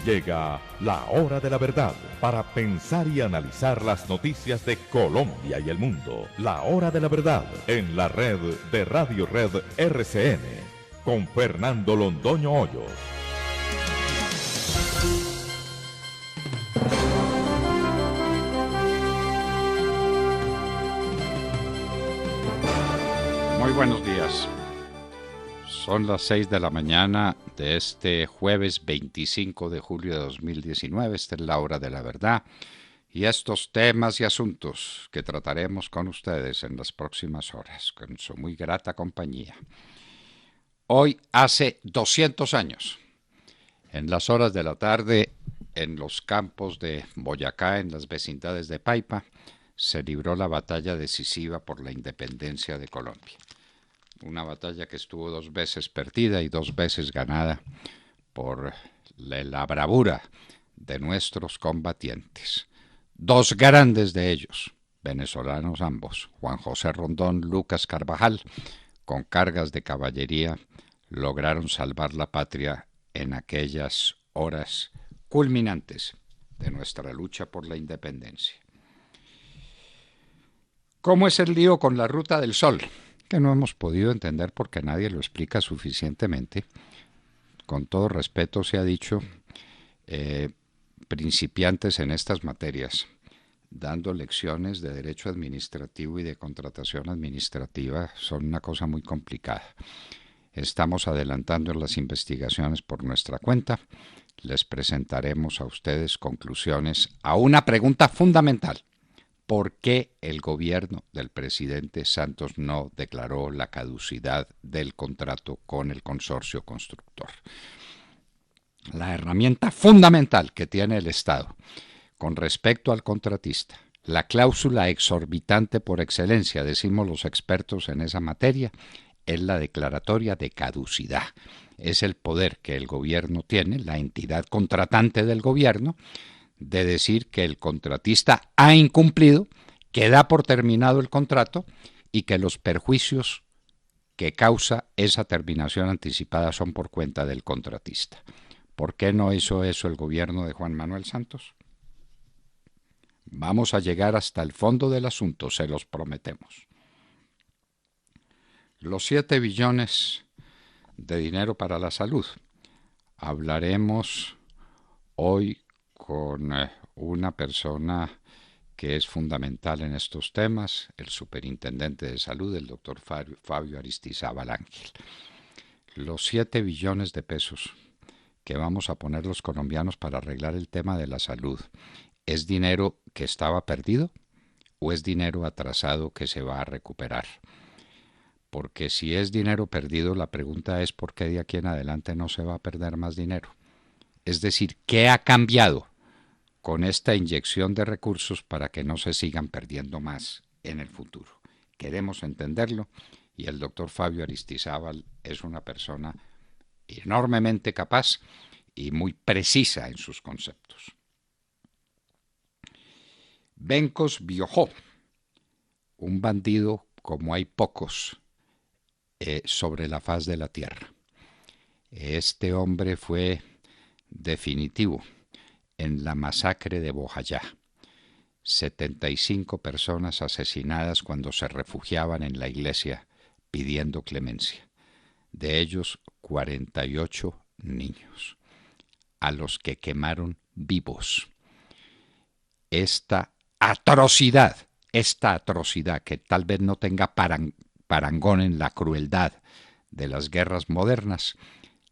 Llega la hora de la verdad para pensar y analizar las noticias de Colombia y el mundo. La hora de la verdad en la red de Radio Red RCN con Fernando Londoño Hoyos. Muy buenos días. Son las 6 de la mañana de este jueves 25 de julio de 2019. Esta es la hora de la verdad y estos temas y asuntos que trataremos con ustedes en las próximas horas, con su muy grata compañía. Hoy hace 200 años, en las horas de la tarde, en los campos de Boyacá, en las vecindades de Paipa, se libró la batalla decisiva por la independencia de Colombia. Una batalla que estuvo 2 veces perdida y 2 veces ganada por la bravura de nuestros combatientes. 2 grandes de ellos, venezolanos ambos, Juan José Rondón, Lucas Carvajal, con cargas de caballería, lograron salvar la patria en aquellas horas culminantes de nuestra lucha por la independencia. ¿Cómo es el lío con la Ruta del Sol? Que no hemos podido entender porque nadie lo explica suficientemente. Con todo respeto se ha dicho, principiantes en estas materias, dando lecciones de derecho administrativo y de contratación administrativa, son una cosa muy complicada. Estamos adelantando en las investigaciones por nuestra cuenta. Les presentaremos a ustedes conclusiones a una pregunta fundamental. ¿Por qué el gobierno del presidente Santos no declaró la caducidad del contrato con el consorcio constructor? La herramienta fundamental que tiene el Estado con respecto al contratista, la cláusula exorbitante por excelencia, decimos los expertos en esa materia, es la declaratoria de caducidad. Es el poder que el gobierno tiene, la entidad contratante del gobierno, de decir que el contratista ha incumplido, que da por terminado el contrato y que los perjuicios que causa esa terminación anticipada son por cuenta del contratista. ¿Por qué no hizo eso el gobierno de Juan Manuel Santos? Vamos a llegar hasta el fondo del asunto, se los prometemos. Los 7 billones de dinero para la salud. Hablaremos hoy con una persona que es fundamental en estos temas, el superintendente de salud, el doctor Fabio Aristizábal Ángel. Los 7 billones de pesos que vamos a poner los colombianos para arreglar el tema de la salud, ¿es dinero que estaba perdido o es dinero atrasado que se va a recuperar? Porque si es dinero perdido, la pregunta es ¿por qué de aquí en adelante no se va a perder más dinero? Es decir, ¿qué ha cambiado con esta inyección de recursos para que no se sigan perdiendo más en el futuro? Queremos entenderlo y el doctor Fabio Aristizábal es una persona enormemente capaz y muy precisa en sus conceptos. Bencos Biojó, un bandido como hay pocos sobre la faz de la tierra. Este hombre fue definitivo en la masacre de Bojayá. 75 personas asesinadas cuando se refugiaban en la iglesia pidiendo clemencia. De ellos, 48 niños, a los que quemaron vivos. Esta atrocidad que tal vez no tenga parangón en la crueldad de las guerras modernas,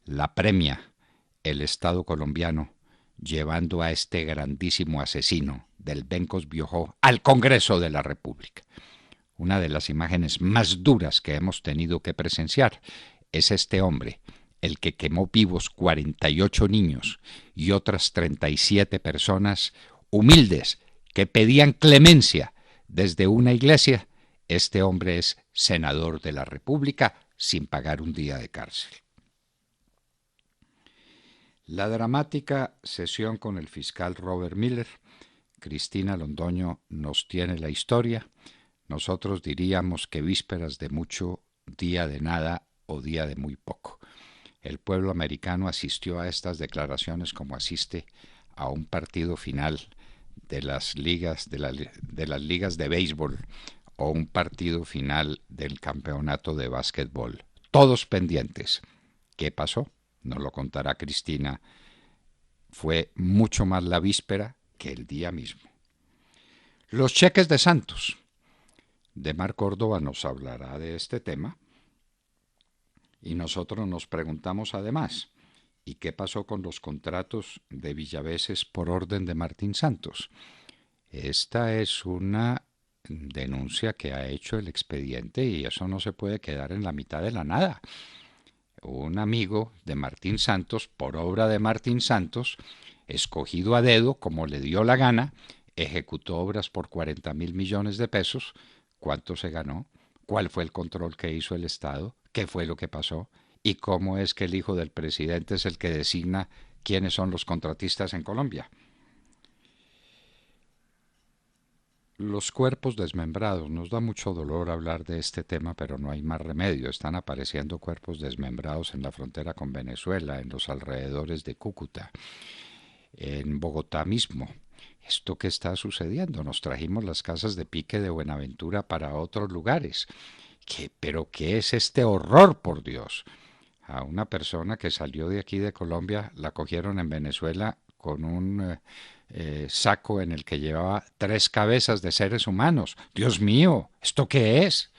la premia el Estado colombiano llevando a este grandísimo asesino del Bencos Biojó al Congreso de la República. Una de las imágenes más duras que hemos tenido que presenciar es este hombre, el que quemó vivos 48 niños y otras 37 personas humildes que pedían clemencia desde una iglesia. Este hombre es senador de la República sin pagar un día de cárcel. La dramática sesión con el fiscal Robert Miller. Cristina Londoño nos tiene la historia. Nosotros diríamos que vísperas de mucho, día de nada o día de muy poco. El pueblo americano asistió a estas declaraciones como asiste a un partido final de las ligas de béisbol o un partido final del campeonato de básquetbol. Todos pendientes. ¿Qué pasó? Nos lo contará Cristina. Fue mucho más la víspera que el día mismo. Los cheques de Santos. Demar Córdoba nos hablará de este tema. Y nosotros nos preguntamos además, ¿y qué pasó con los contratos de Villaveses por orden de Martín Santos? Esta es una denuncia que ha hecho el expediente y eso no se puede quedar en la mitad de la nada. Un amigo de Martín Santos, por obra de Martín Santos, escogido a dedo como le dio la gana, ejecutó obras por 40.000 millones de pesos. ¿Cuánto se ganó? ¿Cuál fue el control que hizo el Estado? ¿Qué fue lo que pasó? ¿Y cómo es que el hijo del presidente es el que designa quiénes son los contratistas en Colombia? Los cuerpos desmembrados. Nos da mucho dolor hablar de este tema, pero no hay más remedio. Están apareciendo cuerpos desmembrados en la frontera con Venezuela, en los alrededores de Cúcuta, en Bogotá mismo. ¿Esto qué está sucediendo? Nos trajimos las casas de pique de Buenaventura para otros lugares. ¿Pero qué es este horror, por Dios? A una persona que salió de aquí de Colombia la cogieron en Venezuela con un saco en el que llevaba 3 cabezas de seres humanos. Dios mío, ¿esto qué es?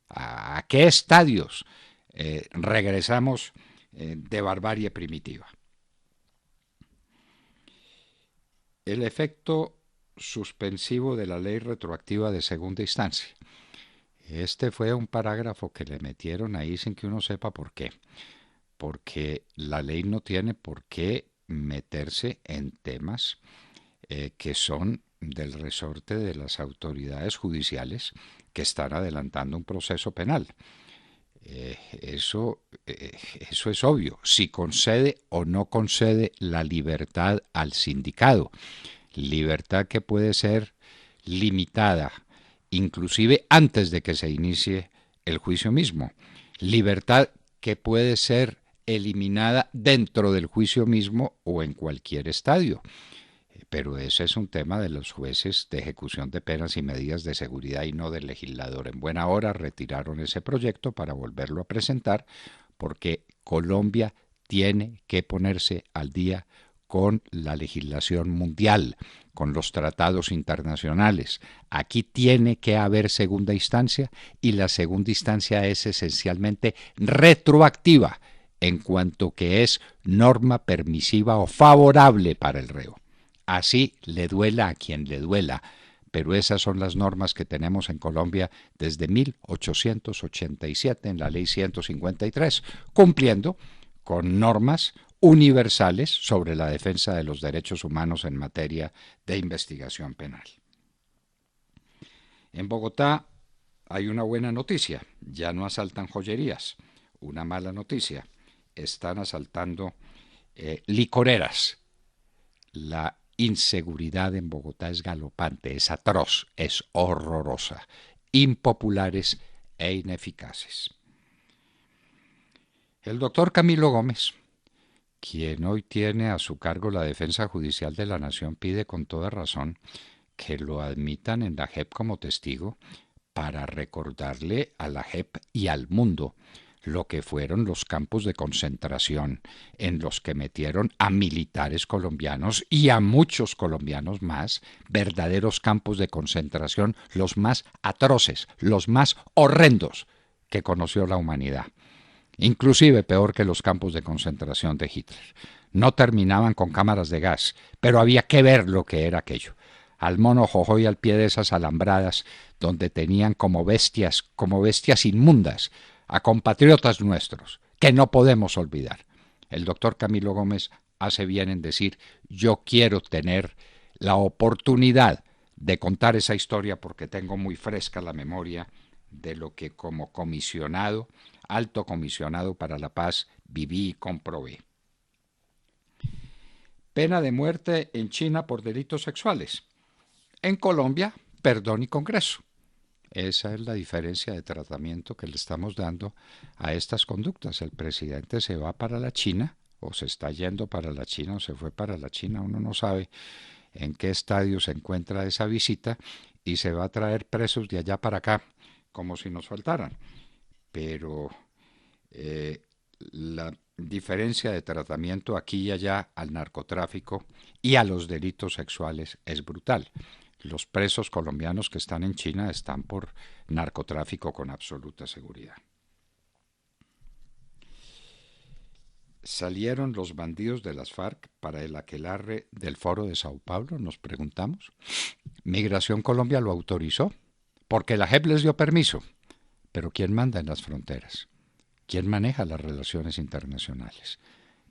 ¿A qué estadios regresamos de barbarie primitiva? El efecto suspensivo de la ley retroactiva de segunda instancia. Este fue un parágrafo que le metieron ahí sin que uno sepa por qué. Porque la ley no tiene por qué meterse en temas que son del resorte de las autoridades judiciales que están adelantando un proceso penal. Eso es obvio. Si concede o no concede la libertad al sindicado, libertad que puede ser limitada, inclusive antes de que se inicie el juicio mismo, libertad que puede ser eliminada dentro del juicio mismo o en cualquier estadio. Pero ese es un tema de los jueces de ejecución de penas y medidas de seguridad y no del legislador. En buena hora retiraron ese proyecto para volverlo a presentar porque Colombia tiene que ponerse al día con la legislación mundial, con los tratados internacionales. Aquí tiene que haber segunda instancia y la segunda instancia es esencialmente retroactiva en cuanto que es norma permisiva o favorable para el reo. Así le duela a quien le duela, pero esas son las normas que tenemos en Colombia desde 1887 en la Ley 153, cumpliendo con normas universales sobre la defensa de los derechos humanos en materia de investigación penal. En Bogotá hay una buena noticia, ya no asaltan joyerías. Una mala noticia, están asaltando licoreras. La inseguridad en Bogotá es galopante, es atroz, es horrorosa, impopulares e ineficaces. El doctor Camilo Gómez, quien hoy tiene a su cargo la defensa judicial de la Nación, pide con toda razón que lo admitan en la JEP como testigo para recordarle a la JEP y al mundo lo que fueron los campos de concentración en los que metieron a militares colombianos y a muchos colombianos más, verdaderos campos de concentración, los más atroces, los más horrendos que conoció la humanidad. Inclusive peor que los campos de concentración de Hitler. No terminaban con cámaras de gas, pero había que ver lo que era aquello. Al mono Jojoy al pie de esas alambradas, donde tenían como bestias inmundas, a compatriotas nuestros, que no podemos olvidar. El doctor Camilo Gómez hace bien en decir, yo quiero tener la oportunidad de contar esa historia porque tengo muy fresca la memoria de lo que como comisionado, alto comisionado para la paz, viví y comprobé. Pena de muerte en China por delitos sexuales. En Colombia, perdón y Congreso. Esa es la diferencia de tratamiento que le estamos dando a estas conductas. El presidente se va para la China, o se está yendo para la China, o se fue para la China, uno no sabe en qué estadio se encuentra esa visita, y se va a traer presos de allá para acá, como si nos faltaran. Pero la diferencia de tratamiento aquí y allá al narcotráfico y a los delitos sexuales es brutal. Los presos colombianos que están en China están por narcotráfico con absoluta seguridad. ¿Salieron los bandidos de las FARC para el aquelarre del Foro de Sao Paulo? Nos preguntamos. Migración Colombia lo autorizó, porque la JEP les dio permiso. Pero ¿quién manda en las fronteras? ¿Quién maneja las relaciones internacionales?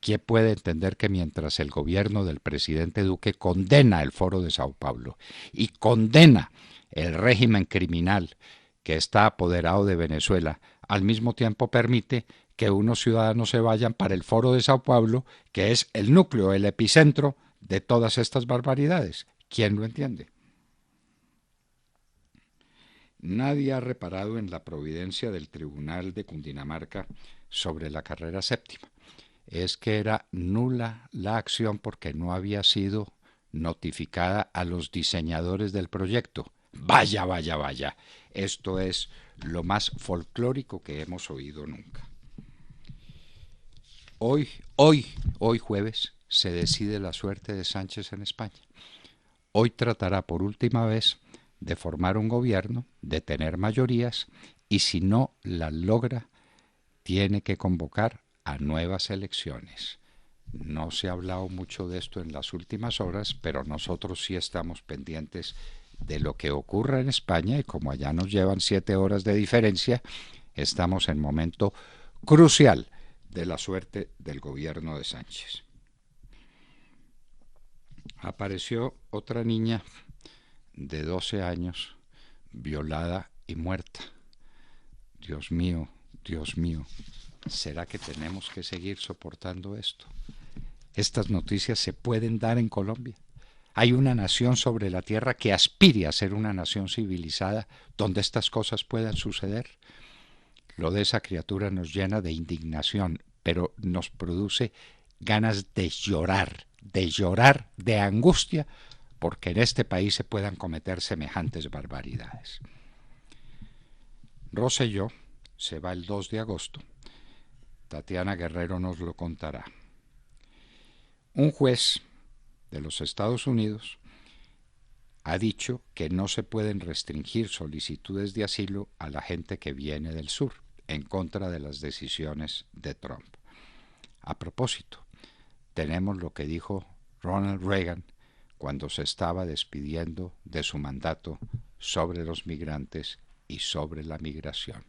¿Quién puede entender que mientras el gobierno del presidente Duque condena el Foro de Sao Paulo y condena el régimen criminal que está apoderado de Venezuela, al mismo tiempo permite que unos ciudadanos se vayan para el Foro de Sao Paulo, que es el núcleo, el epicentro de todas estas barbaridades? ¿Quién lo entiende? Nadie ha reparado en la providencia del Tribunal de Cundinamarca sobre la carrera séptima. Es que era nula la acción porque no había sido notificada a los diseñadores del proyecto. Vaya, vaya, vaya. Esto es lo más folclórico que hemos oído nunca. Hoy jueves, se decide la suerte de Sánchez en España. Hoy tratará por última vez de formar un gobierno, de tener mayorías, y si no la logra, tiene que convocar a nuevas elecciones. No se ha hablado mucho de esto en las últimas horas, pero nosotros sí estamos pendientes de lo que ocurra en España, y como allá nos llevan 7 horas de diferencia, estamos en momento crucial de la suerte del gobierno de Sánchez. Apareció otra niña de 12 años, violada y muerta. Dios mío, ¿será que tenemos que seguir soportando esto? Estas noticias se pueden dar en Colombia. Hay una nación sobre la tierra que aspire a ser una nación civilizada donde estas cosas puedan suceder. Lo de esa criatura nos llena de indignación, pero nos produce ganas de llorar, de angustia, porque en este país se puedan cometer semejantes barbaridades. Rosselló se va el 2 de agosto. Tatiana Guerrero nos lo contará. Un juez de los Estados Unidos ha dicho que no se pueden restringir solicitudes de asilo a la gente que viene del sur, en contra de las decisiones de Trump. A propósito, tenemos lo que dijo Ronald Reagan cuando se estaba despidiendo de su mandato sobre los migrantes y sobre la migración.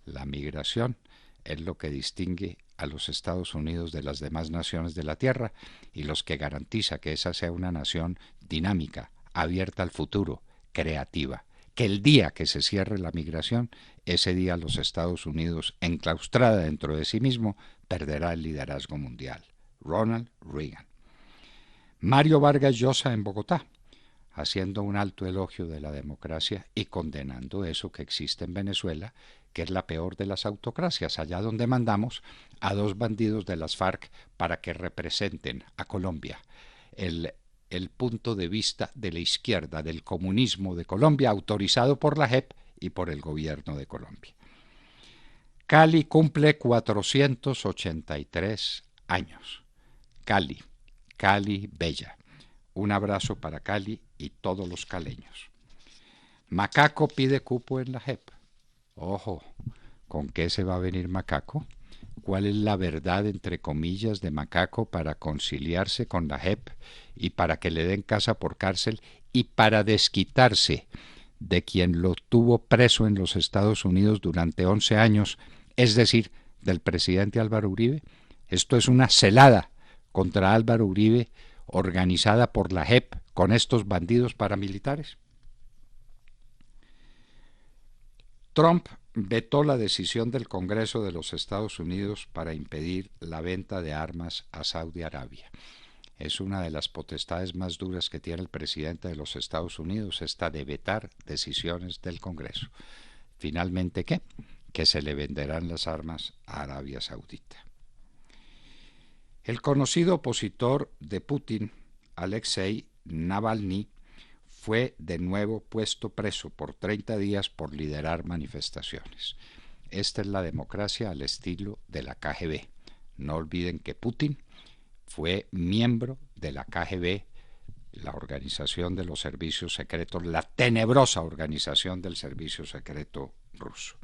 La migración es lo que distingue a los Estados Unidos de las demás naciones de la Tierra y los que garantiza que esa sea una nación dinámica, abierta al futuro, creativa. Que el día que se cierre la migración, ese día los Estados Unidos, enclaustrada dentro de sí mismo, perderá el liderazgo mundial. Ronald Reagan. Mario Vargas Llosa en Bogotá, haciendo un alto elogio de la democracia y condenando eso que existe en Venezuela, que es la peor de las autocracias, allá donde mandamos a 2 bandidos de las FARC para que representen a Colombia. El punto de vista de la izquierda, del comunismo de Colombia, autorizado por la JEP y por el gobierno de Colombia. Cali cumple 483 años. Cali bella. Un abrazo para Cali y todos los caleños. Macaco pide cupo en la JEP. Ojo, ¿con qué se va a venir Macaco? ¿Cuál es la verdad, entre comillas, de Macaco para conciliarse con la JEP y para que le den casa por cárcel y para desquitarse de quien lo tuvo preso en los Estados Unidos durante 11 años, es decir, del presidente Álvaro Uribe? Esto es una celada contra Álvaro Uribe organizada por la JEP con estos bandidos paramilitares. Trump vetó la decisión del Congreso de los Estados Unidos para impedir la venta de armas a Saudi Arabia. Es una de las potestades más duras que tiene el presidente de los Estados Unidos, esta de vetar decisiones del Congreso. Finalmente, ¿qué? Que se le venderán las armas a Arabia Saudita. El conocido opositor de Putin, Alexei Navalny, fue de nuevo puesto preso por 30 días por liderar manifestaciones. Esta es la democracia al estilo de la KGB. No olviden que Putin fue miembro de la KGB, la organización de los servicios secretos, la tenebrosa organización del servicio secreto ruso.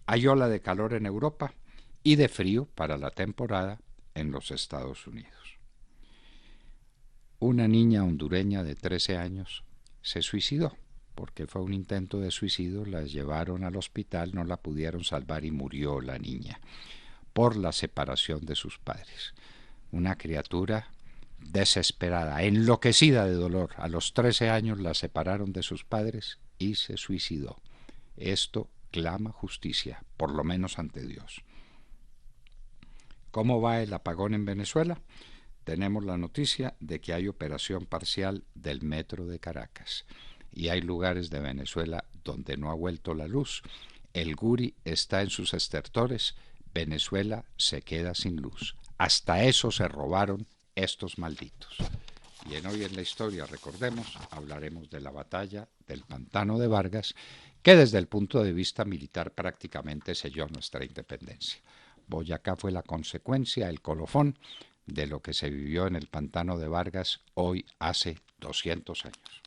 Hay ola de calor en Europa y de frío para la temporada en los Estados Unidos. Una niña hondureña de 13 años se suicidó porque fue un intento de suicidio, la llevaron al hospital, no la pudieron salvar y murió la niña por la separación de sus padres. Una criatura desesperada, enloquecida de dolor. A los 13 años la separaron de sus padres y se suicidó. Esto clama justicia, por lo menos ante Dios. ¿Cómo va el apagón en Venezuela? Tenemos la noticia de que hay operación parcial del metro de Caracas y hay lugares de Venezuela donde no ha vuelto la luz. El Guri está en sus estertores. Venezuela se queda sin luz. Hasta eso se robaron estos malditos. Y en Hoy en la Historia, recordemos, hablaremos de la batalla del Pantano de Vargas, que desde el punto de vista militar prácticamente selló nuestra independencia. Boyacá fue la consecuencia, el colofón, de lo que se vivió en el Pantano de Vargas hoy hace 200 años.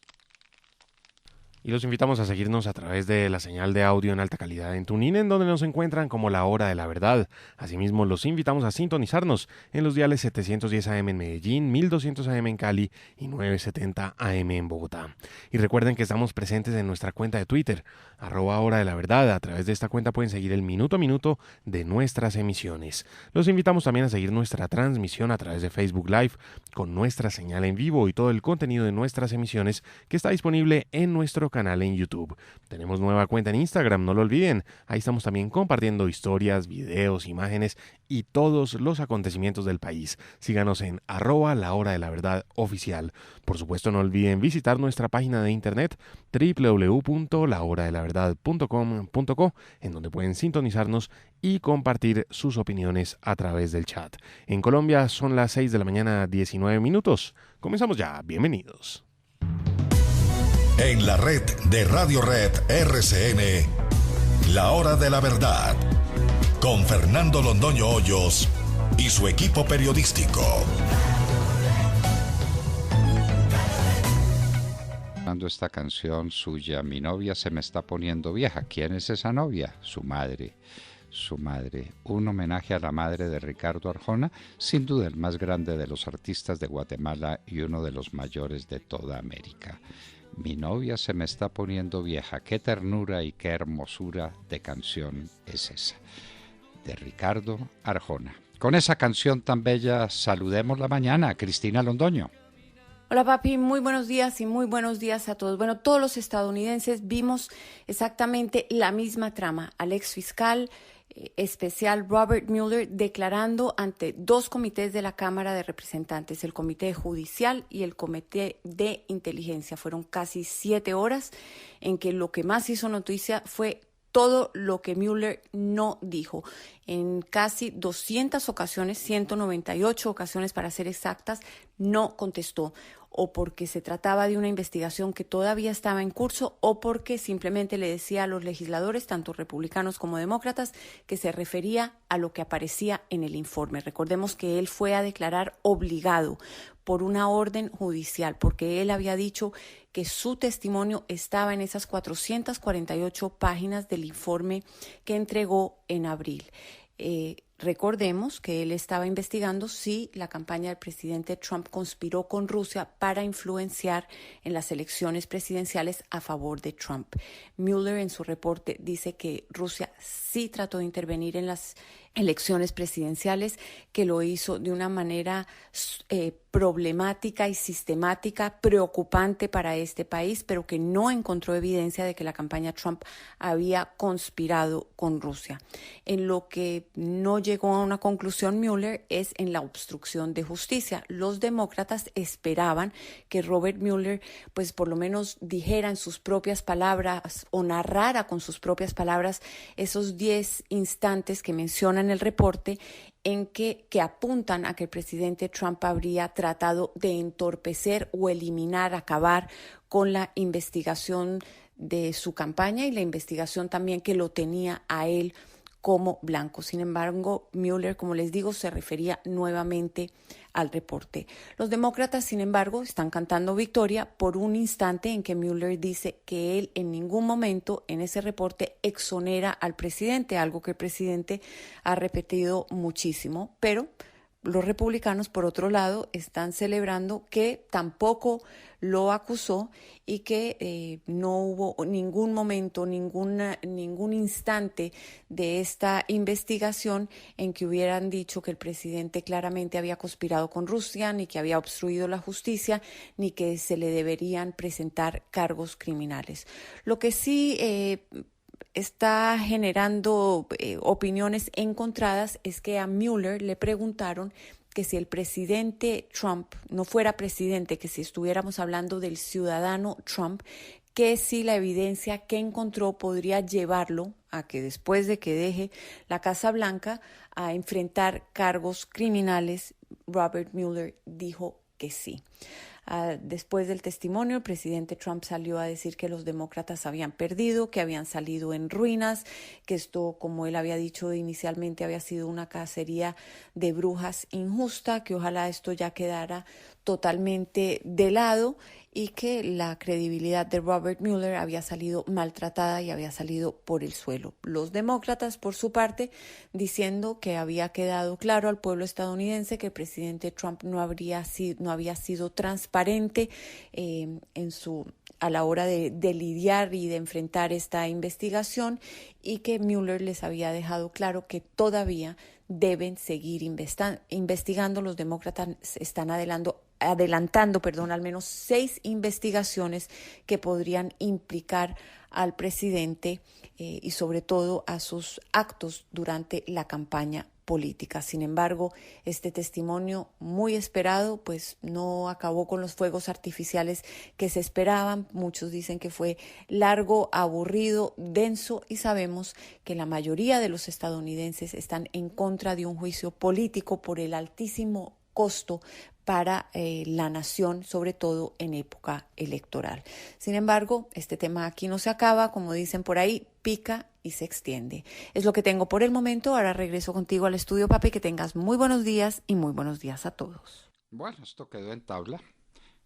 Y los invitamos a seguirnos a través de la señal de audio en alta calidad en TuneIn, en donde nos encuentran como La Hora de la Verdad. Asimismo, los invitamos a sintonizarnos en los diales 710 AM en Medellín, 1200 AM en Cali y 970 AM en Bogotá. Y recuerden que estamos presentes en nuestra cuenta de Twitter, @Hora de la Verdad. A través de esta cuenta pueden seguir el minuto a minuto de nuestras emisiones. Los invitamos también a seguir nuestra transmisión a través de Facebook Live, con nuestra señal en vivo y todo el contenido de nuestras emisiones que está disponible en nuestro canal en YouTube. Tenemos nueva cuenta en Instagram, no lo olviden. Ahí estamos también compartiendo historias, videos, imágenes y todos los acontecimientos del país. Síganos en @La Hora de la Verdad oficial. Por supuesto, no olviden visitar nuestra página de internet www.lahoradelaverdad.com.co, en donde pueden sintonizarnos y compartir sus opiniones a través del chat. En Colombia son las 6 de la mañana, 19 minutos. Comenzamos ya. Bienvenidos. En la red de Radio Red RCN, La Hora de la Verdad, con Fernando Londoño Hoyos y su equipo periodístico. Esta canción suya, Mi novia se me está poniendo vieja. ¿Quién es esa novia? Su madre. Un homenaje a la madre de Ricardo Arjona, sin duda el más grande de los artistas de Guatemala y uno de los mayores de toda América. Mi novia se me está poniendo vieja. Qué ternura y qué hermosura de canción es esa, de Ricardo Arjona. Con esa canción tan bella saludemos la mañana. Cristina Londoño. Hola papi, muy buenos días y muy buenos días a todos. Bueno, todos los estadounidenses vimos exactamente la misma trama. Al ex fiscal especial Robert Mueller declarando ante dos comités de la Cámara de Representantes, el Comité Judicial y el Comité de Inteligencia. Fueron casi 7 horas en que lo que más hizo noticia fue todo lo que Mueller no dijo. En casi 200 ocasiones, 198 ocasiones para ser exactas, no contestó, o porque se trataba de una investigación que todavía estaba en curso, o porque simplemente le decía a los legisladores, tanto republicanos como demócratas, que se refería a lo que aparecía en el informe. Recordemos que él fue a declarar obligado por una orden judicial, porque él había dicho que su testimonio estaba en esas 448 páginas del informe que entregó en abril. Recordemos que él estaba investigando si la campaña del presidente Trump conspiró con Rusia para influenciar en las elecciones presidenciales a favor de Trump. Mueller en su reporte dice que Rusia sí trató de intervenir en las elecciones presidenciales, que lo hizo de una manera problemática y sistemática, preocupante para este país, pero que no encontró evidencia de que la campaña Trump había conspirado con Rusia. En lo que no llegó a una conclusión Mueller es en la obstrucción de justicia. Los demócratas esperaban que Robert Mueller, pues por lo menos dijera en sus propias palabras o narrara con sus propias palabras esos 10 instantes que menciona en el reporte en que apuntan a que el presidente Trump habría tratado de entorpecer o eliminar, acabar con la investigación de su campaña y la investigación también que lo tenía a él como blanco. Sin embargo, Mueller, como les digo, se refería nuevamente al reporte. Los demócratas, sin embargo, están cantando victoria por un instante en que Mueller dice que él en ningún momento en ese reporte exonera al presidente, algo que el presidente ha repetido muchísimo, pero los republicanos, por otro lado, están celebrando que tampoco lo acusó y que no hubo ningún momento, ningún instante de esta investigación en que hubieran dicho que el presidente claramente había conspirado con Rusia, ni que había obstruido la justicia, ni que se le deberían presentar cargos criminales. Lo que sí está generando opiniones encontradas es que a Mueller le preguntaron que si el presidente Trump no fuera presidente, que si estuviéramos hablando del ciudadano Trump, que si la evidencia que encontró podría llevarlo a que después de que deje la Casa Blanca a enfrentar cargos criminales. Robert Mueller dijo que sí. Después del testimonio, el presidente Trump salió a decir que los demócratas habían perdido, que habían salido en ruinas, que esto, como él había dicho inicialmente, había sido una cacería de brujas injusta, que ojalá esto ya quedara totalmente de lado y que la credibilidad de Robert Mueller había salido maltratada y había salido por el suelo. Los demócratas, por su parte, diciendo que había quedado claro al pueblo estadounidense que el presidente Trump no había sido transparente a la hora de lidiar y de enfrentar esta investigación y que Mueller les había dejado claro que todavía deben seguir investigando. Los demócratas están adelantando al menos 6 investigaciones que podrían implicar al presidente y sobre todo a sus actos durante la campaña política. Sin embargo, este testimonio muy esperado pues no acabó con los fuegos artificiales que se esperaban. Muchos dicen que fue largo, aburrido, denso y sabemos que la mayoría de los estadounidenses están en contra de un juicio político por el altísimo costo para la nación, sobre todo en época electoral. Sin embargo, este tema aquí no se acaba, como dicen por ahí, pica y se extiende. Es lo que tengo por el momento. Ahora regreso contigo al estudio, papi, que tengas muy buenos días y muy buenos días a todos. Bueno, esto quedó en tabla.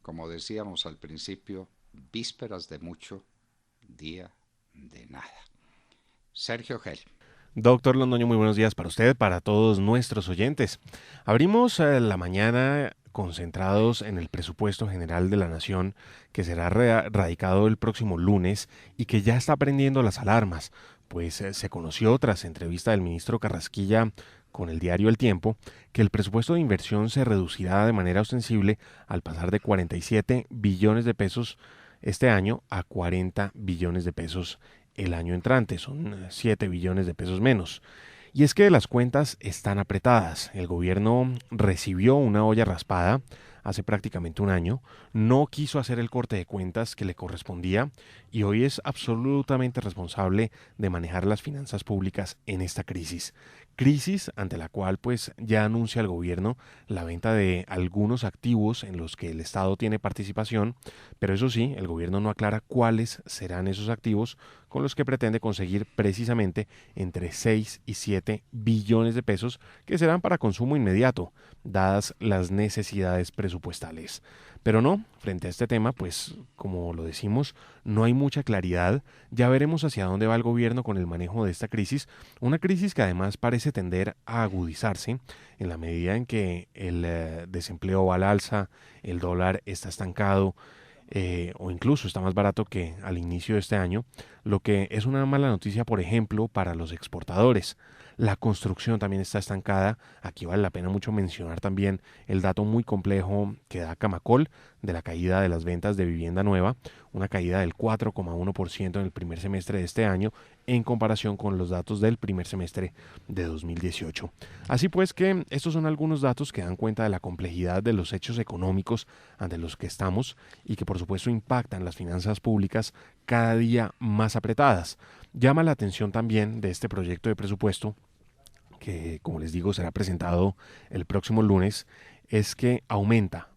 Como decíamos al principio, vísperas de mucho, día de nada. Sergio Gel. Doctor Londoño, muy buenos días para usted, para todos nuestros oyentes. Abrimos la mañana concentrados en el presupuesto general de la nación que será radicado el próximo lunes y que ya está prendiendo las alarmas, pues se conoció tras entrevista del ministro Carrasquilla con el diario El Tiempo que el presupuesto de inversión se reducirá de manera ostensible al pasar de 47 billones de pesos este año a 40 billones de pesos el año entrante, son 7 billones de pesos menos. Y es que las cuentas están apretadas. El gobierno recibió una olla raspada hace prácticamente un año, no quiso hacer el corte de cuentas que le correspondía y hoy es absolutamente responsable de manejar las finanzas públicas en esta crisis. Crisis ante la cual pues ya anuncia el gobierno la venta de algunos activos en los que el Estado tiene participación, pero eso sí, el gobierno no aclara cuáles serán esos activos con los que pretende conseguir precisamente entre 6 y 7 billones de pesos que serán para consumo inmediato, dadas las necesidades presupuestales. Pero no, frente a este tema, pues como lo decimos, no hay mucha claridad. Ya veremos hacia dónde va el gobierno con el manejo de esta crisis, una crisis que además parece tender a agudizarse en la medida en que el desempleo va al alza, el dólar está estancado, o incluso está más barato que al inicio de este año, lo que es una mala noticia, por ejemplo, para los exportadores. La construcción también está estancada. Aquí vale la pena mucho mencionar también el dato muy complejo que da Camacol de la caída de las ventas de vivienda nueva, una caída del 4,1% en el primer semestre de este año en comparación con los datos del primer semestre de 2018. Así pues que estos son algunos datos que dan cuenta de la complejidad de los hechos económicos ante los que estamos y que por supuesto impactan las finanzas públicas cada día más apretadas. Llama la atención también de este proyecto de presupuesto, que como les digo será presentado el próximo lunes, es que aumenta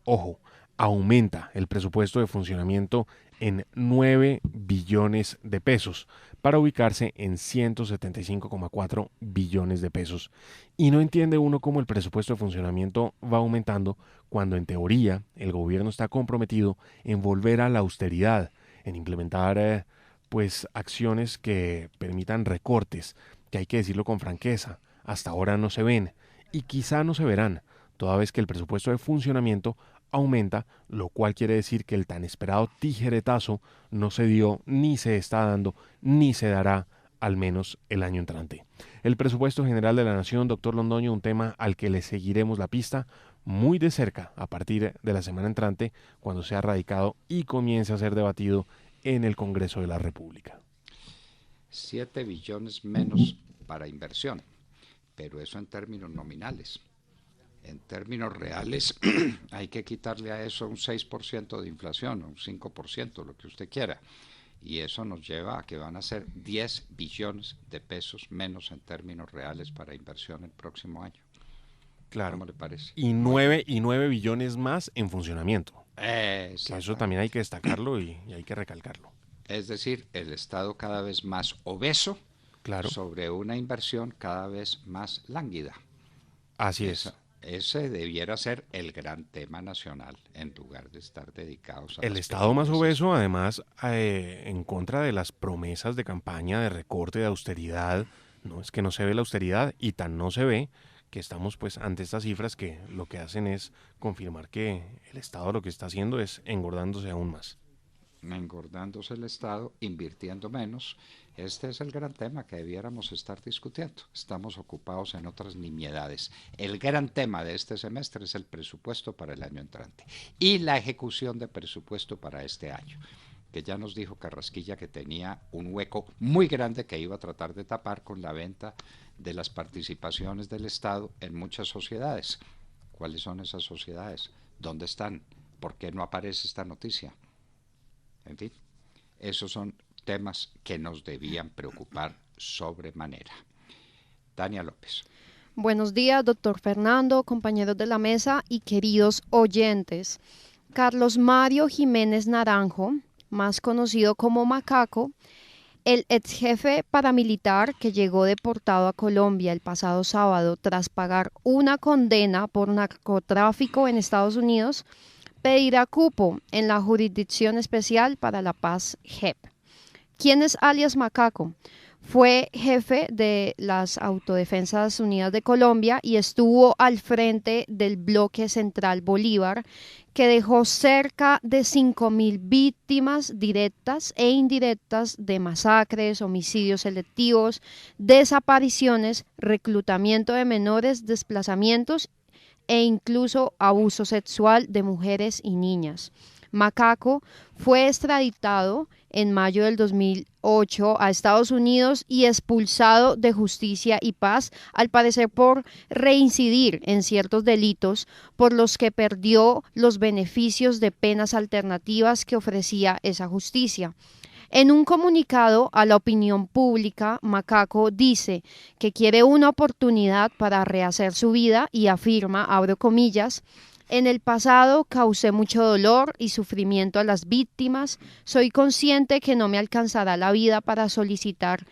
el presupuesto de funcionamiento en 9 billones de pesos para ubicarse en 175,4 billones de pesos. Y no entiende uno cómo el presupuesto de funcionamiento va aumentando cuando en teoría el gobierno está comprometido en volver a la austeridad, en implementar acciones que permitan recortes, que hay que decirlo con franqueza, hasta ahora no se ven y quizá no se verán, toda vez que el presupuesto de funcionamiento aumenta, lo cual quiere decir que el tan esperado tijeretazo no se dio, ni se está dando, ni se dará al menos el año entrante. El presupuesto general de la Nación, doctor Londoño, un tema al que le seguiremos la pista muy de cerca a partir de la semana entrante, cuando sea radicado y comience a ser debatido en el Congreso de la República. 7 billones menos para inversión, pero eso en términos nominales. En términos reales hay que quitarle a eso un 6% de inflación, un 5%, lo que usted quiera. Y eso nos lleva a que van a ser 10 billones de pesos menos en términos reales para inversión el próximo año. Claro. ¿Cómo le parece? Y 9 billones más en funcionamiento. Eso también hay que destacarlo y hay que recalcarlo. Es decir, el Estado cada vez más obeso, claro, sobre una inversión cada vez más lánguida. Así es. Ese debiera ser el gran tema nacional, en lugar de estar dedicados a el Estado más obeso, además, en contra de las promesas de campaña de recorte, de austeridad. No es que no se ve la austeridad, y tan no se ve que estamos ante estas cifras que lo que hacen es confirmar que el Estado lo que está haciendo es engordándose aún más. Engordándose el Estado, invirtiendo menos. Este es el gran tema que debiéramos estar discutiendo. Estamos ocupados en otras nimiedades. El gran tema de este semestre es el presupuesto para el año entrante y la ejecución de presupuesto para este año, que ya nos dijo Carrasquilla que tenía un hueco muy grande que iba a tratar de tapar con la venta de las participaciones del Estado en muchas sociedades. ¿Cuáles son esas sociedades? ¿Dónde están? ¿Por qué no aparece esta noticia? En fin, esos son temas que nos debían preocupar sobremanera. Tania López. Buenos días, doctor Fernando, compañeros de la mesa y queridos oyentes. Carlos Mario Jiménez Naranjo, más conocido como Macaco, el ex jefe paramilitar que llegó deportado a Colombia el pasado sábado tras pagar una condena por narcotráfico en Estados Unidos, pedirá cupo en la Jurisdicción Especial para la Paz, JEP. ¿Quién es alias Macaco? Fue jefe de las Autodefensas Unidas de Colombia y estuvo al frente del bloque Central Bolívar, que dejó cerca de 5.000 víctimas directas e indirectas de masacres, homicidios selectivos, desapariciones, reclutamiento de menores, desplazamientos e incluso abuso sexual de mujeres y niñas. Macaco fue extraditado en mayo del 2008 a Estados Unidos y expulsado de Justicia y Paz, al parecer por reincidir en ciertos delitos por los que perdió los beneficios de penas alternativas que ofrecía esa justicia. En un comunicado a la opinión pública, Macaco dice que quiere una oportunidad para rehacer su vida y afirma, abro comillas, en el pasado causé mucho dolor y sufrimiento a las víctimas. Soy consciente que no me alcanzará la vida para solicitar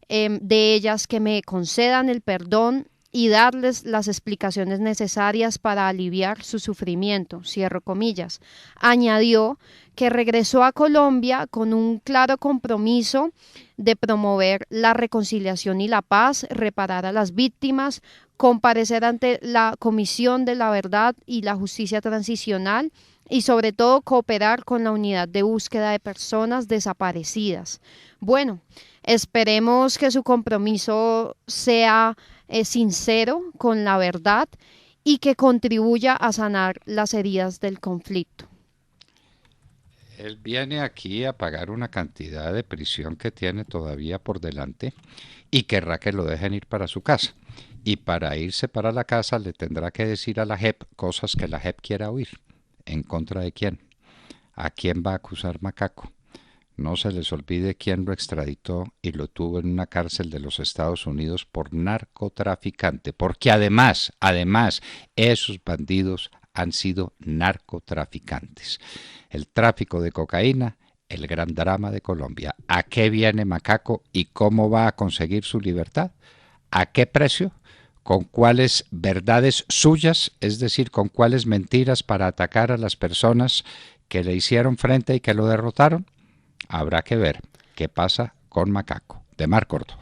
de ellas que me concedan el perdón y darles las explicaciones necesarias para aliviar su sufrimiento. Cierro comillas. Añadió que regresó a Colombia con un claro compromiso de promover la reconciliación y la paz, reparar a las víctimas, comparecer ante la Comisión de la Verdad y la Justicia Transicional y sobre todo cooperar con la Unidad de Búsqueda de Personas Desaparecidas. Bueno, esperemos que su compromiso sea sincero con la verdad y que contribuya a sanar las heridas del conflicto. Él viene aquí a pagar una cantidad de prisión que tiene todavía por delante y querrá que lo dejen ir para su casa. Y para irse para la casa le tendrá que decir a la JEP cosas que la JEP quiera oír. ¿En contra de quién? ¿A quién va a acusar Macaco? No se les olvide quién lo extraditó y lo tuvo en una cárcel de los Estados Unidos por narcotraficante, porque además, esos bandidos han sido narcotraficantes. El tráfico de cocaína, el gran drama de Colombia. ¿A qué viene Macaco y cómo va a conseguir su libertad? ¿A qué precio? ¿Con cuáles verdades suyas? Es decir, ¿con cuáles mentiras para atacar a las personas que le hicieron frente y que lo derrotaron? Habrá que ver qué pasa con Macaco. De Mar Córdoba.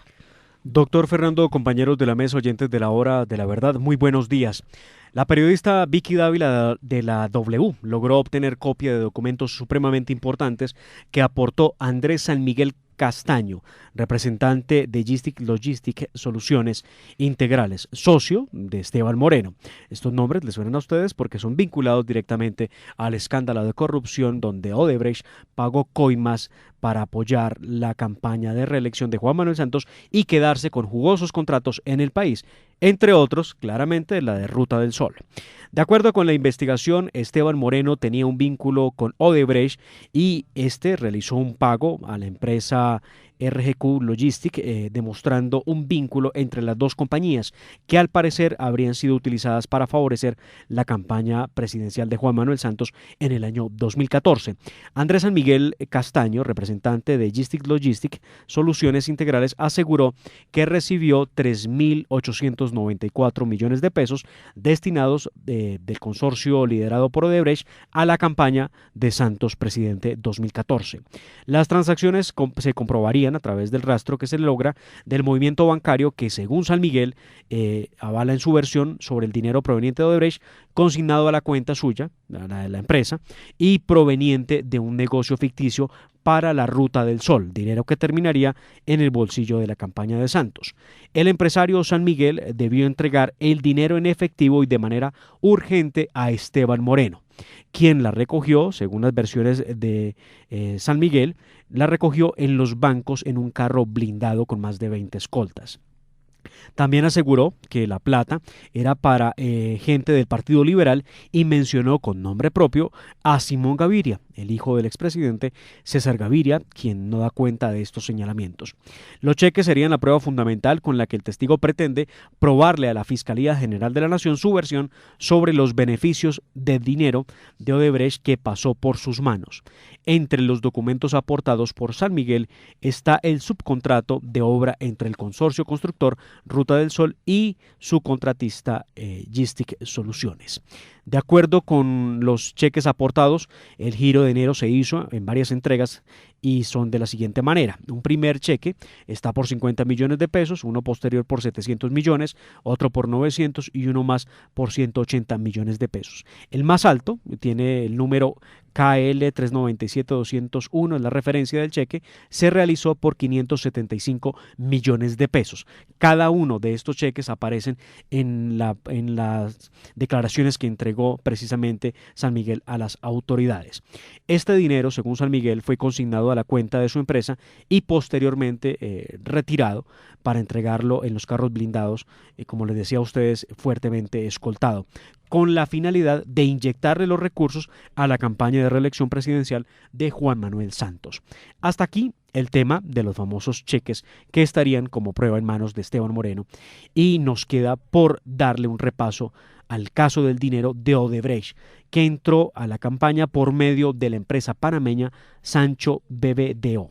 Doctor Fernando, compañeros de la mesa, oyentes de la Hora de la Verdad, muy buenos días. La periodista Vicky Dávila de la W logró obtener copia de documentos supremamente importantes que aportó Andrés San Miguel Castaño, representante de Gistic Logistic Soluciones Integrales, socio de Esteban Moreno. Estos nombres les suenan a ustedes porque son vinculados directamente al escándalo de corrupción donde Odebrecht pagó coimas para apoyar la campaña de reelección de Juan Manuel Santos y quedarse con jugosos contratos en el país, entre otros, claramente, la de Ruta del Sol. De acuerdo con la investigación, Esteban Moreno tenía un vínculo con Odebrecht y realizó un pago a la empresa RGQ Logistic, demostrando un vínculo entre las dos compañías que al parecer habrían sido utilizadas para favorecer la campaña presidencial de Juan Manuel Santos en el año 2014. Andrés San Miguel Castaño, representante de Gistic Logistic Soluciones Integrales, aseguró que recibió 3.894 millones de pesos destinados del consorcio liderado por Odebrecht a la campaña de Santos presidente 2014. Las transacciones se comprobarían a través del rastro que se logra del movimiento bancario que, según San Miguel, avala en su versión sobre el dinero proveniente de Odebrecht, consignado a la cuenta suya, a la de la empresa, y proveniente de un negocio ficticio para la Ruta del Sol, dinero que terminaría en el bolsillo de la campaña de Santos. El empresario San Miguel debió entregar el dinero en efectivo y de manera urgente a Esteban Moreno, quien la recogió, según las versiones de San Miguel, la recogió en los bancos en un carro blindado con más de 20 escoltas. También aseguró que la plata era para gente del Partido Liberal y mencionó con nombre propio a Simón Gaviria, el hijo del expresidente César Gaviria, quien no da cuenta de estos señalamientos. Los cheques serían la prueba fundamental con la que el testigo pretende probarle a la Fiscalía General de la Nación su versión sobre los beneficios de dinero de Odebrecht que pasó por sus manos. Entre los documentos aportados por San Miguel está el subcontrato de obra entre el consorcio constructor Ruta del Sol y su contratista Gistic Soluciones. De acuerdo con los cheques aportados, el giro de dinero se hizo en varias entregas y son de la siguiente manera. Un primer cheque está por 50 millones de pesos, uno posterior por 700 millones, otro por 900 y uno más por 180 millones de pesos. El más alto tiene el número KL 397-201, es la referencia del cheque, se realizó por 575 millones de pesos. Cada uno de estos cheques aparecen en las declaraciones que entregó precisamente San Miguel a las autoridades. Este dinero, según San Miguel, fue consignado a la cuenta de su empresa y posteriormente retirado para entregarlo en los carros blindados, como les decía a ustedes, fuertemente escoltado, con la finalidad de inyectarle los recursos a la campaña de reelección presidencial de Juan Manuel Santos. Hasta aquí el tema de los famosos cheques que estarían como prueba en manos de Esteban Moreno, y nos queda por darle un repaso al caso del dinero de Odebrecht, que entró a la campaña por medio de la empresa panameña Sancho BBDO.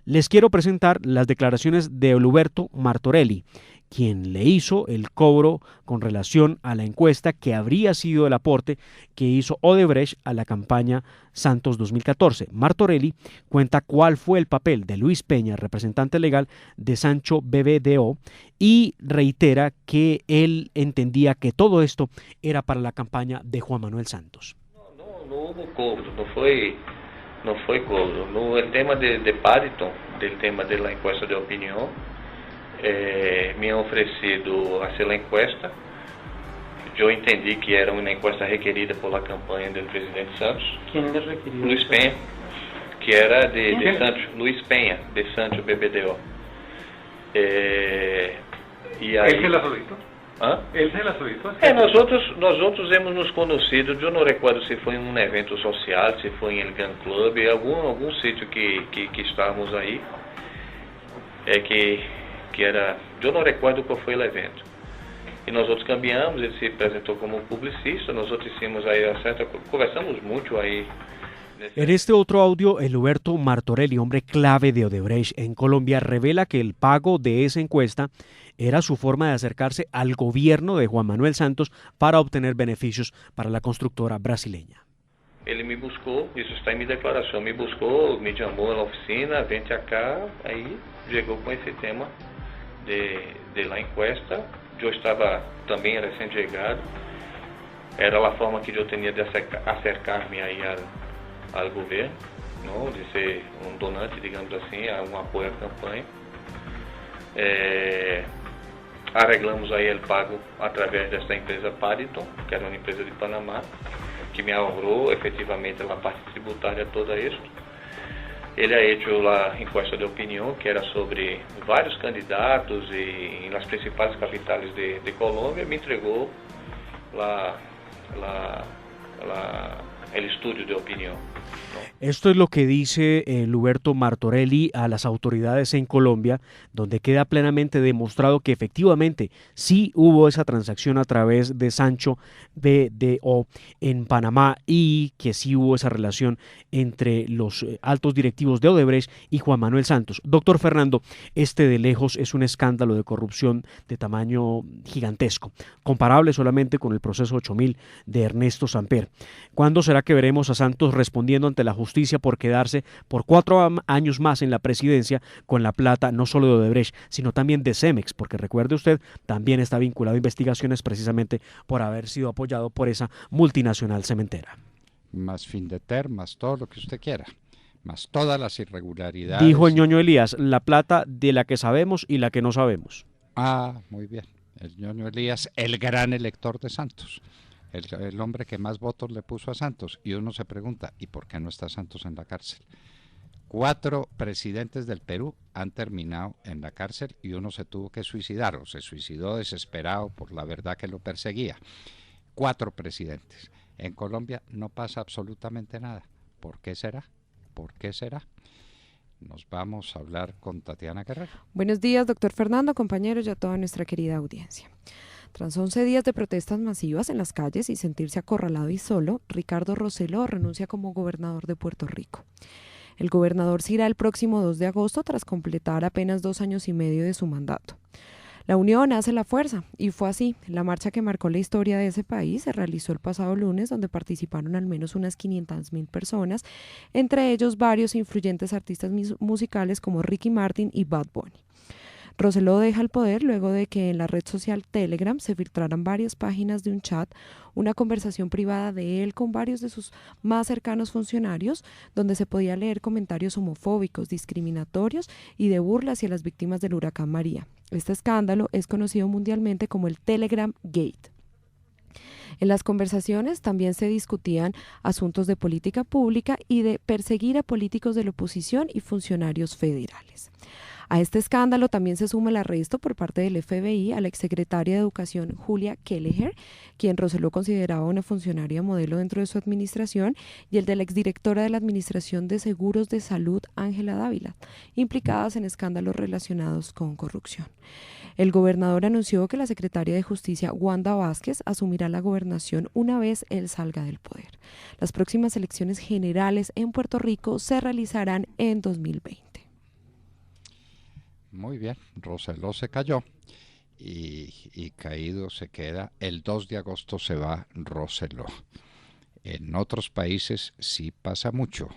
Les quiero presentar las declaraciones de Oluberto Martorelli, quien le hizo el cobro con relación a la encuesta que habría sido el aporte que hizo Odebrecht a la campaña Santos 2014. Martorelli cuenta cuál fue el papel de Luis Peña, representante legal de Sancho BBDO, y reitera que él entendía que todo esto era para la campaña de Juan Manuel Santos. No hubo cobro, no fue cobro. No, el tema de Paddington, del tema de la encuesta de opinión, me han ofrecido hacer la encuesta. eu entendi que era uma encuesta requerida pela campanha do presidente Santos. Quem le requirió? Luiz Penha, que era de Santos, Luiz Penha, de Santos BBDO. E aí, ¿Él se la solicitó? hã? ¿Él se la solicitó? Nós outros hemos nos conhecido, eu não recordo se foi em um evento social, se foi em Gun Club, algum sítio que estávamos aí, que era, eu não recordo qual foi o evento. E nós outros cambiamos, ele se apresentou como publicista, nós outros hicimos aí conversamos muito aí. En este otro audio, el Huberto Martorelli, hombre clave de Odebrecht en Colombia, revela que el pago de esa encuesta era su forma de acercarse al gobierno de Juan Manuel Santos para obtener beneficios para la constructora brasileña. Ele me buscou, isso está em minha declaração, me buscou, me chamou na oficina, vem cá, aí chegou com esse tema de la encuesta. Eu estava também recém-chegado, era a forma que eu tinha de acercar-me aí ao governo, não? De ser um donante, digamos assim, um apoio à campanha. Arreglamos aí o pago através desta empresa Pariton, que era uma empresa de Panamá, que me ahorrou efetivamente a parte tributária toda isso. Ele ha hecho a encuesta de opinião, que era sobre vários candidatos e nas principais capitais de Colômbia, me entregou el estudio de opinión. Esto es lo que dice Huberto Martorelli a las autoridades en Colombia, donde queda plenamente demostrado que efectivamente sí hubo esa transacción a través de Sancho BDO en Panamá y que sí hubo esa relación entre los altos directivos de Odebrecht y Juan Manuel Santos. Doctor Fernando, este de lejos es un escándalo de corrupción de tamaño gigantesco, comparable solamente con el proceso 8000 de Ernesto Samper. ¿Cuándo será que veremos a Santos respondiendo ante la justicia por quedarse por 4 años más en la presidencia con la plata no solo de Odebrecht, sino también de Cemex? Porque recuerde usted, también está vinculado a investigaciones precisamente por haber sido apoyado por esa multinacional cementera. Más Findeter, más todo lo que usted quiera, más todas las irregularidades. Dijo el ñoño Elías, la plata de la que sabemos y la que no sabemos. Ah, muy bien. El ñoño Elías, el gran elector de Santos. El hombre que más votos le puso a Santos. Y uno se pregunta, ¿y por qué no está Santos en la cárcel? 4 presidentes del Perú han terminado en la cárcel y uno se tuvo que suicidar o se suicidó desesperado por la verdad que lo perseguía. 4 presidentes. En Colombia no pasa absolutamente nada. ¿Por qué será? ¿Por qué será? Nos vamos a hablar con Tatiana Guerrero. Buenos días, doctor Fernando, compañeros y a toda nuestra querida audiencia. Tras 11 días de protestas masivas en las calles y sentirse acorralado y solo, Ricardo Rosselló renuncia como gobernador de Puerto Rico. El gobernador se irá el próximo 2 de agosto tras completar apenas 2 años y medio de su mandato. La unión hace la fuerza, y fue así. La marcha que marcó la historia de ese país se realizó el pasado lunes, donde participaron al menos unas 500,000 personas, entre ellos varios influyentes artistas musicales como Ricky Martin y Bad Bunny. Rosselló deja el poder luego de que en la red social Telegram se filtraran varias páginas de un chat, una conversación privada de él con varios de sus más cercanos funcionarios, donde se podía leer comentarios homofóbicos, discriminatorios y de burla hacia las víctimas del huracán María. Este escándalo es conocido mundialmente como el Telegram Gate. En las conversaciones también se discutían asuntos de política pública y de perseguir a políticos de la oposición y funcionarios federales. A este escándalo también se suma el arresto por parte del FBI a la exsecretaria de Educación Julia Kelleher, quien Rosselló consideraba una funcionaria modelo dentro de su administración, y el de la exdirectora de la Administración de Seguros de Salud, Ángela Dávila, implicadas en escándalos relacionados con corrupción. El gobernador anunció que la secretaria de Justicia, Wanda Vázquez, asumirá la gobernación una vez él salga del poder. Las próximas elecciones generales en Puerto Rico se realizarán en 2020. Muy bien, Rosselló se cayó y caído se queda. El 2 de agosto se va Rosselló. En otros países sí pasa mucho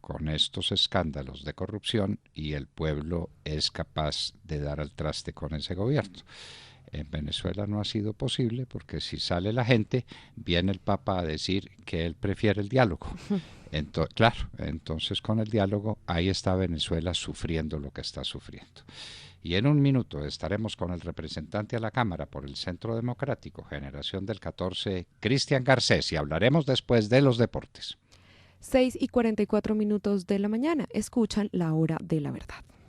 con estos escándalos de corrupción y el pueblo es capaz de dar al traste con ese gobierno. En Venezuela no ha sido posible porque si sale la gente, viene el Papa a decir que él prefiere el diálogo. Entonces con el diálogo ahí está Venezuela sufriendo lo que está sufriendo. Y en un minuto estaremos con el representante a la Cámara por el Centro Democrático, Generación del 14, Cristian Garcés, y hablaremos después de los deportes. 6:44 de la mañana. Escuchan La Hora de la Verdad.